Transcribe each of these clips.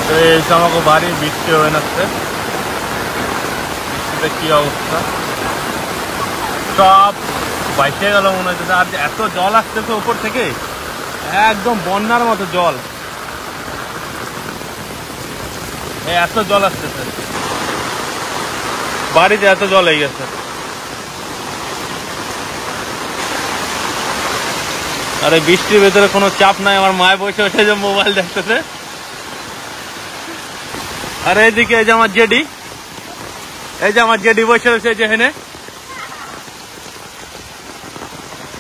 তো এই আমাকে বাড়ি বৃষ্টি হয়ে যাচ্ছে, বৃষ্টিতে কি অবস্থা, সব বাইসে গেল মনে হচ্ছে। আর এত জল আসতেছে উপর থেকে, একদম বন্যার মতো জল, এত জল আসতেছে, বাড়িতে এত জল হয়ে গেছে। আর এই বৃষ্টির ভেতরে কোনো চাপ নাই, আমার মায় বসে বসে যে মোবাইল দেখতেছে। আর এইদিকে এই যে আমার জেডি, বসে রয়েছে যে হেনে।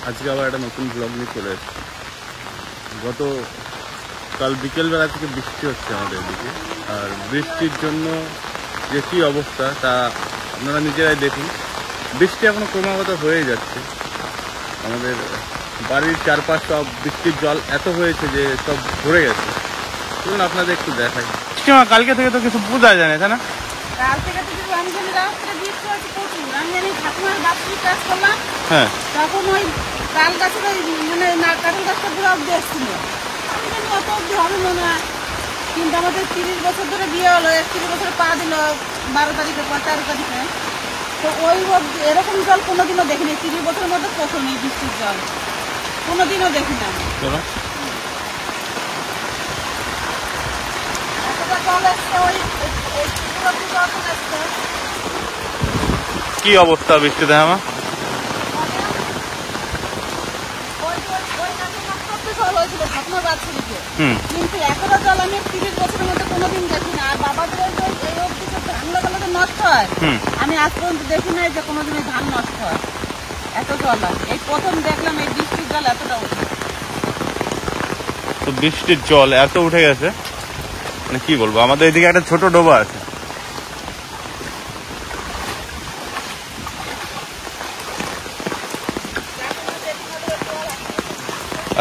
আজকে আবার একটা নতুন ব্লগ নিয়ে চলে এসেছে। কাল বিকেলবেলা থেকে বৃষ্টি হচ্ছে আমাদের এদিকে, আর বৃষ্টির জন্য যে কি অবস্থা তা আপনারা নিজেরাই দেখুন। বৃষ্টি এখনো ক্রমাগত হয়ে যাচ্ছে, আমাদের বাড়ির চারপাশ সব বৃষ্টির জল এত হয়েছে যে সব ভরে গেছে। চলুন আপনাদের একটু দেখাই। কালকে থেকে তো কিছু বোঝা যায় না, তাই না? কাল থেকে তো আমি জানি রাস্তাটা বৃষ্টি হচ্ছে প্রচুর। আমি জানি ঠাকুমার বাথরুম কাজ করলাম, হ্যাঁ, তখন ওই তাল গাছের মানে কাঁঠাল গাছটা পুরো অব্দি আসছিল। আমি জানি অত অব্দি হবে মনে হয়, কিন্তু আমাদের 30 বছর ধরে বিয়ে হলো, 31 বছর পা দিল 12 তারিখে, 13 তারিখে। তো ওই এরকম জল কোনোদিনও দেখিনি, 30 বছরের মধ্যে প্রথম এই বৃষ্টির জল, কোনোদিনও দেখি না। কি অবস্থা বৃষ্টিতে আমার? কিন্তু এতটা জল আমি 30 বছরের মধ্যে কোনোদিন দেখি না। আর বাবাদের এই অবধি ধান লাগালে নষ্ট হয়, আমি আজ পর্যন্ত দেখি নাই যে কোনোদিন ধান নষ্ট হয়। এত জল হয়, এই প্রথম দেখলাম এই বৃষ্টির জল এতটা উঠে। তো বৃষ্টির জল এত উঠে গেছে, মানে কি বলবো, আমাদের এদিকে একটা ছোট ডোবা আছে।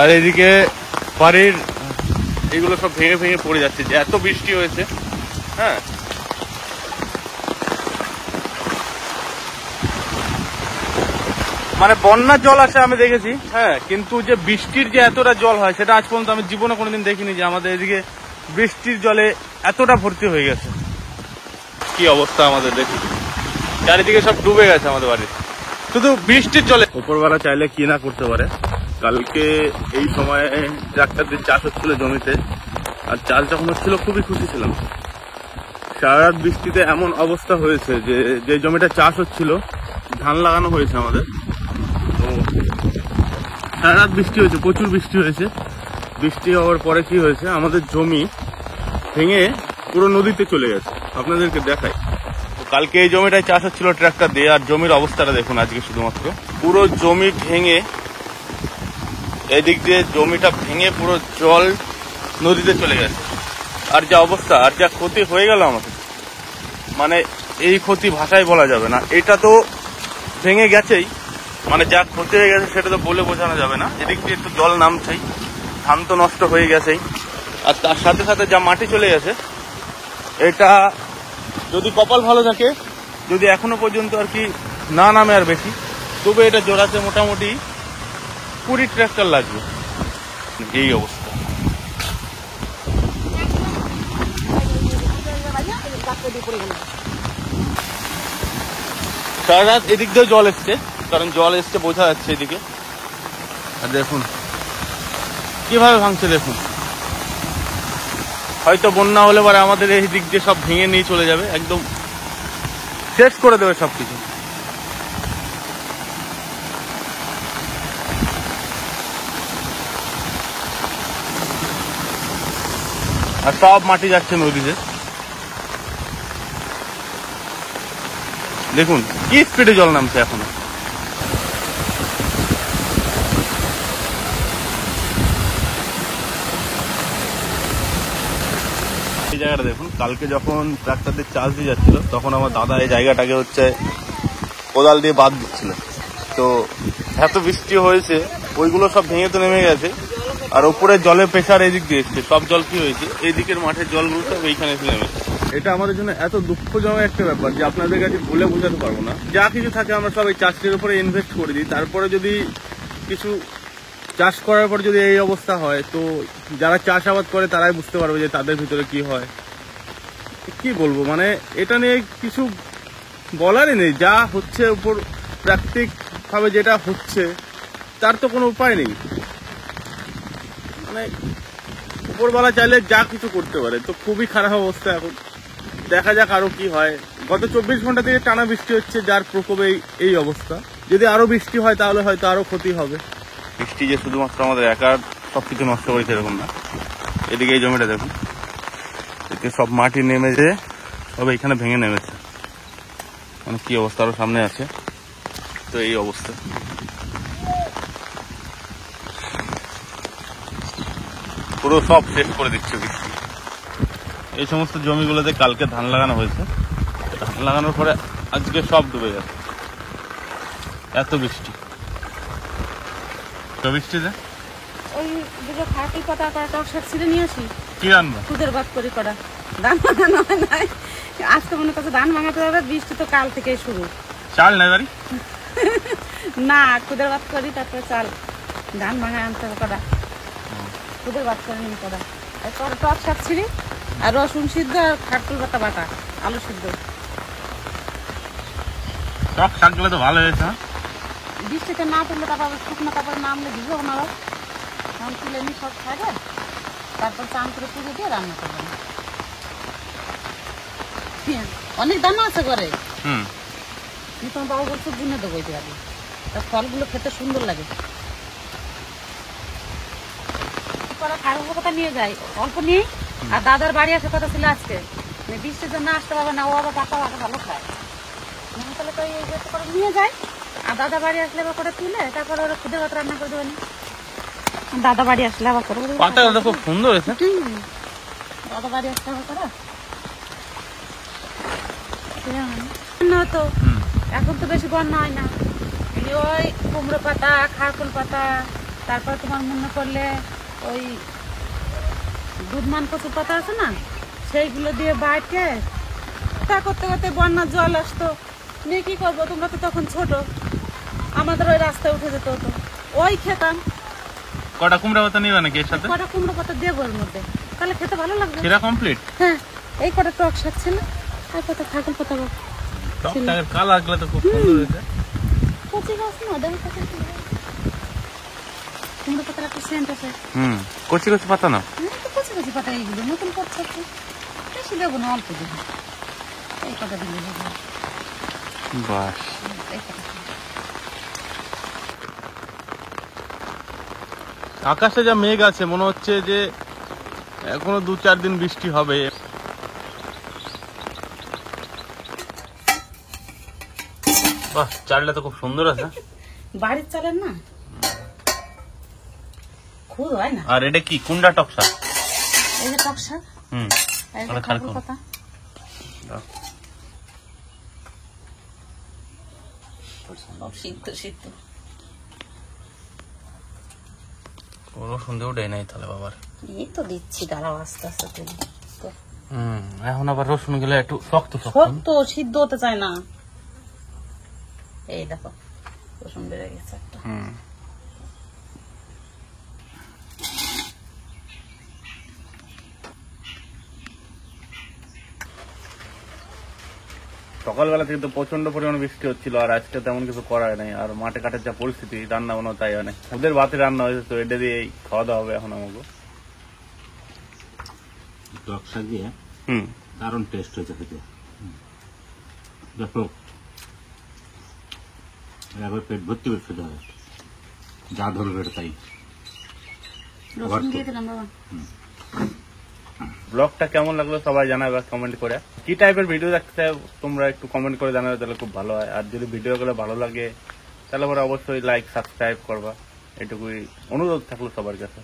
আর এদিকে বাড়ির এগুলো সব ভেঙে ভেঙে পড়ে যাচ্ছে, যে এত বৃষ্টি হয়েছে। হ্যাঁ, মানে বন্যার জল আসে আমি দেখেছি, হ্যাঁ, কিন্তু যে বৃষ্টির যে এতটা জল হয় সেটা আজ পর্যন্ত আমি জীবনে কোনোদিন দেখিনি, যে আমাদের এদিকে বৃষ্টির জলে এতটা ভর্তি হয়ে গেছে। কি অবস্থা আমাদের, দেখি চারিদিকে সব ডুবে গেছে আমাদের বাড়ি, শুধু বৃষ্টির জলে। উপরওয়ালা চাইলে কি না করতে পারে। কালকে এই সময়ে ট্রাক্টর দিয়ে চাষ হচ্ছিল জমিতে, আর চাষ যখন হচ্ছিল খুবই খুশি ছিলাম। সারা রাত বৃষ্টিতে এমন অবস্থা হয়েছে যে জমিটা চাষ হচ্ছিল, ধান লাগানো হয়েছে আমাদের, তো সারা রাত বৃষ্টি হয়েছে, প্রচুর বৃষ্টি হয়েছে। বৃষ্টি হওয়ার পরে কি হয়েছে, আমাদের জমি ভেঙে পুরো নদীতে চলে গেছে। আপনাদেরকে দেখাই, কালকে এই জমিটায় চাষ হচ্ছিল ট্রাক্টর দিয়ে, আর জমির অবস্থাটা দেখুন আজকে। শুধুমাত্র পুরো জমি ভেঙে, এদিক দিয়ে জমিটা ভেঙে পুরো জল নদীতে চলে গেছে। আর যা অবস্থা, আর যা ক্ষতি হয়ে গেল আমাদের, মানে এই ক্ষতি ভাষায় বলা যাবে না। এটা তো ভেঙে গেছেই, মানে যা ক্ষতি হয়ে গেছে সেটা তো বলে বোঝানো যাবে না। এদিক দিয়ে একটু জল নামছেই, ধান তো নষ্ট হয়ে গেছেই, আর তার সাথে সাথে যা মাটি চলে গেছে, এটা যদি কপাল ভালো থাকে, যদি এখনো পর্যন্ত আর কি না নামে আর বেশি, তবে এটা জোড়াতে মোটামুটি 20 ট্রাক্টর লাগবে। এই অবস্থা। সারা রাত এদিক দিয়ে জল এসছে, কারণ জল এসছে বোঝা যাচ্ছে এদিকে। আর দেখুন কিভাবে ভাঙছে, দেখুন। হয়তো বন্যা হলে পরে আমাদের এই দিক দিয়ে সব ভেঙে নিয়ে চলে যাবে, একদম শেষ করে দেবে সবকিছু। আর সব মাটি যাচ্ছে নদীতে, দেখুন কি স্পিডে জল নামছে এখনো। এই জায়গাটা দেখুন, কালকে যখন ট্রাক্টর দিয়ে চাষ দিয়ে যাচ্ছিল, তখন আমার দাদা এই জায়গাটাকে হচ্ছে কোদাল দিয়ে বাদ দিচ্ছিল। তো এত বৃষ্টি হয়েছে, ওইগুলো সব ভেঙে তো নেমে গেছে, আর উপরে জলের প্রেশার এদিক দিয়ে এসছে। সব জল কি হয়েছে, এইদিকের মাঠের জলগুলো সব এইখানে এসে নেমেছে। এটা আমাদের জন্য এত দুঃখজনক একটা ব্যাপার যে আপনাদের কাছে বলে বোঝাতে পারবো না। যা কিছু থাকে আমরা সব এই চাষের উপরে ইনভেস্ট করে দিই, তারপরে যদি কিছু চাষ করার পর যদি এই অবস্থা হয়, তো যারা চাষাবাদ করে তারাই বুঝতে পারবে যে তাদের ভিতরে কি হয়। কি বলবো, মানে এটা নিয়ে কিছু বলারই নেই। যা হচ্ছে উপর প্রাকৃতিক ভাবে যেটা হচ্ছে তার তো কোনো উপায় নেই। মানে উপরওয়ালা চাইলে যা কিছু করতে পারে। তো খুবই খারাপ অবস্থা এখন, দেখা যাক আরো কি হয়। গত 24 ঘন্টা থেকে টানা বৃষ্টি হচ্ছে, যার প্রকোপে এই অবস্থা। যদি আরো বৃষ্টি হয় তাহলে হয়তো আরো ক্ষতি হবে। বৃষ্টি যে শুধুমাত্র আমাদের একার সবকিছু নষ্ট করেছে এরকম না। এদিকে এই জমিটা দেখুন, এদিকে সব মাটি নেমেছে, সব এখানে ভেঙে নেমেছে। মানে কি অবস্থা, আরো সামনে আছে। তো এই অবস্থা, পুরো সব শেষ করে দিচ্ছে বৃষ্টি। এই সমস্ত জমিগুলোতে কালকে ধান লাগানো হয়েছে, ধান লাগানোর পরে আজকে সব ডুবে গেছে, এত বৃষ্টি। তো বৃষ্টিতে ওই দুটো খাটি পাতা করা টক শাক ছিঁড়ে নিয়ে আসি, কি রান্না? খুদের বাদ করি করা ধান ভাঙানো হয় নাই। আজকে মনে করছে ধান ভাঙাতে হবে, বৃষ্টি তো কাল থেকেই শুরু। চাল না গাড়ি না, খুদের বাদ করি, তারপরে চাল ধান ভাঙায় আনতে হবে করা, খুদের বাদ করে নিয়ে করা। এরপর টক শাক ছিঁড়ি আর রসুন সিদ্ধ আর খাটকুল পাতা বাটা, আলু সিদ্ধ। টক শাকগুলো তো ভালো হয়েছে। বৃষ্টিতে না তুললে তারপর শুকনো কাপড় নামলে ভিজো না, তখন তুলে নিই সব খাবে, তারপর চান করে পুজো দিয়ে রান্না করবেন। অনেক দানা আছে ঘরে, তোমার বাবা বলছে বুনে দেবো এই আগে, তার ফলগুলো খেতে সুন্দর লাগে। খাওয়ার কথা নিয়ে যাই অল্প নিয়ে, আর দাদার বাড়ি আসার কথা ছিল আজকে, বৃষ্টির জন্য আসতে পারবে না, ও আবার পাকা পাকা ভালো খায়। তাহলে তো এই করে নিয়ে যায়, আর দাদা বাড়ি আসলে আবার করে তুলে তারপরে ওরা খুদে ভাত রান্না করে দেবেন। দাদা বাড়ি আসলে আবার করে পাতাটা খুব সুন্দর হয়েছে। দাদা বাড়ি আসলে আবার করে তো। এখন তো বেশি বন্যা হয় না, ওই কুমড়ো পাতা, খারকুল পাতা, তারপর তোমার মনে করলে ওই দুধমান কচুর পাতা আছে না, সেইগুলো দিয়ে বাইটে তা করতে করতে বন্যার জল আসতো। নিয়ে কি করবো, তোমরা তো তখন ছোট, আমাদের ওই রাস্তায় উঠে যেত, হতো ওই খেতাম। কটা কুমড়া পাতা নিবে নাকি এর সাথে? কটা কুমড়ো পাতা দেবো এর মধ্যে, তাহলে খেতে ভালো লাগবে। সেটা কমপ্লিট। হ্যাঁ, এই কটা টক শাক ছিল আর কত খাগল পাতা। টক শাকের কালার গুলো তো খুব সুন্দর হয়েছে। কচি গাছ না, দেখো কুমড়ো পাতার একটা সেন্ট আছে। কচি কচি পাতা না, কচি কচি পাতা, এইগুলো নতুন করছে, বেশি দেবো না, অল্প দেবো, এই কটা দিলে দেবো। বাস, আকাশে যা মেঘ আছে মনে হচ্ছে যে এখনো 2-4 দিন বৃষ্টি হবে। বাহ, চালটা তো খুব সুন্দর আছে। বাড়ির চালের না, খুদ হয় না। আর এটা কি কুন্ডা টক শাক? এই যে টক শাক, এই যে খারকুল পাতা। সিদ্ধ সিদ্ধ রসুন দিয়ে উঠে নাই তাহলে বাবার। এই তো দিচ্ছি, দাঁড়াও আস্তে আস্তে তুলি। এখন আবার রসুন গেলে একটু শক্ত শক্ত, সিদ্ধ হতে চায় না। এই দেখো রসুন বেড়ে গেছে একটা। সকালবেলা থেকে তো প্রচন্ড পরিমাণে বৃষ্টি হচ্ছিল, আর আজকে তেমন কিছু করার নাই। আর মাঠে ঘাটের যা পরিস্থিতি, রান্না বান্না তাই হয় না। ওদের ভাতে রান্না হয়েছে, তো এটা দিয়ে খাওয়া দাওয়া হবে এখন আমাকে। টক শাক দিয়ে দারুণ টেস্ট হয়েছে খেতে। দেখো একবার পেট ভর্তি করে খেতে হবে, যা ধরবে তাই। রসুন দিয়ে দিলাম বাবা। ব্লগটা কেমন লাগলো সবাই জানাবে কমেন্ট করে। কি টাইপের ভিডিও দেখতে চাও তোমরা একটু কমেন্ট করে জানাবে, তাহলে খুব ভালো হয়। আর যদি ভিডিওগুলো ভালো লাগে তাহলে পরে অবশ্যই লাইক সাবস্ক্রাইব করবা, এটুকুই অনুরোধ থাকলো সবার কাছে।